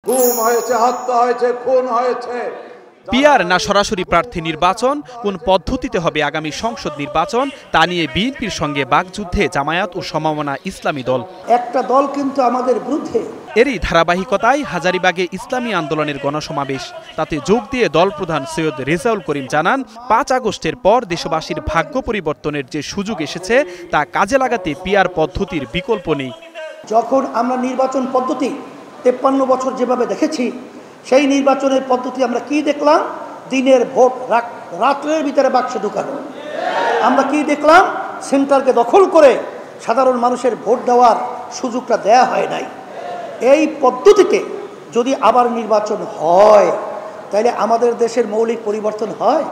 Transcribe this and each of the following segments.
গুম হয়েছে, হত্যা হয়েছে, খুন হয়েছে। পিআর না সরাসরি প্রার্থী নির্বাচন, কোন পদ্ধতিতে হবে আগামী সংসদ নির্বাচন তা নিয়ে বিএনপির সঙ্গে বাকযুদ্ধে জামায়াত ও সমমনা ইসলামী দল। একটা দল কিন্তু আমাদের বিরুদ্ধে। এরই ধারাবাহিকতায় হাজারীবাগে ইসলামী আন্দোলনের গণসমাবেশ। তাতে যোগ দিয়ে দলপ্রধান সৈয়দ রেজাউল করিম জানান, ৫ আগস্টের পর দেশবাসীর ভাগ্য পরিবর্তনের যে সুযোগ এসেছে তা কাজে লাগাতে পিআর পদ্ধতির বিকল্প নেই। যখন আমরা নির্বাচন পদ্ধতি ৫৩ বছর যেভাবে দেখেছি, সেই নির্বাচনের পদ্ধতি আমরা কি দেখলাম? দিনের ভোট রাত্রের ভিতরে বাক্সে ঢুকানো। আমরা কি দেখলাম? সেন্টারকে দখল করে সাধারণ মানুষের ভোট দেওয়ার সুযোগটা দেয়া হয় নাই। এই পদ্ধতিতে যদি আবার নির্বাচন হয়, তাহলে আমাদের দেশের মৌলিক পরিবর্তন হয়।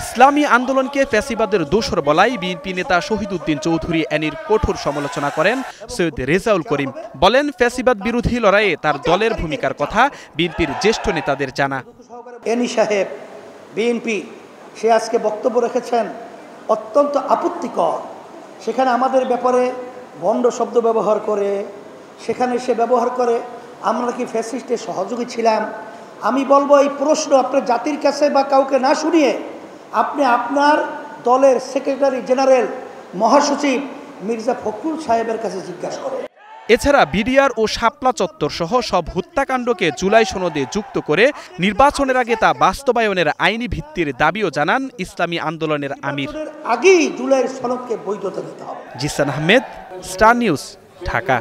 ইসলামী আন্দোলনকে ফ্যাসিবাদের দোসর বলাই বিএনপি নেতা শহীদউদ্দিন চৌধুরী এনির কঠোর সমালোচনা করেন সৈয়দ রেজাউল করিম। বলেন, ফ্যাসিবাদ বিরোধী লড়াইয়ে তার দলের ভূমিকার কথা বিএনপির জ্যেষ্ঠ নেতাদের জানা। এনি সাহেব বিএনপি সে আজকে বক্তব্য রেখেছেন অত্যন্ত আপত্তিকর। সেখানে আমাদের ব্যাপারে ভণ্ড শব্দ ব্যবহার করে, সেখানে সে ব্যবহার করে আমরা কি ফ্যাসিস্টের সহযোগী ছিলাম। আমি বলবো, এই প্রশ্ন আপনার জাতির কাছে বা কাউকে না শুনিয়ে আপনি আপনার দলের সেক্রেটারি জেনারেল মহাসচিব মির্জা ফখরুল সাহেবের কাছে জিজ্ঞাসা করেন। এছাড়া বিডিআর ও শাপলা চত্বর সহ সব হত্যাকাণ্ডকে জুলাই সনদে যুক্ত করে নির্বাচনের আগে তা বাস্তবায়নের আইনি ভিত্তির দাবিও জানান ইসলামী আন্দোলনের আমির। আগেই জুলাইয়ের সনদকে বৈধতা দিতে হবে। Zisan Ahmed, star news, Dhaka.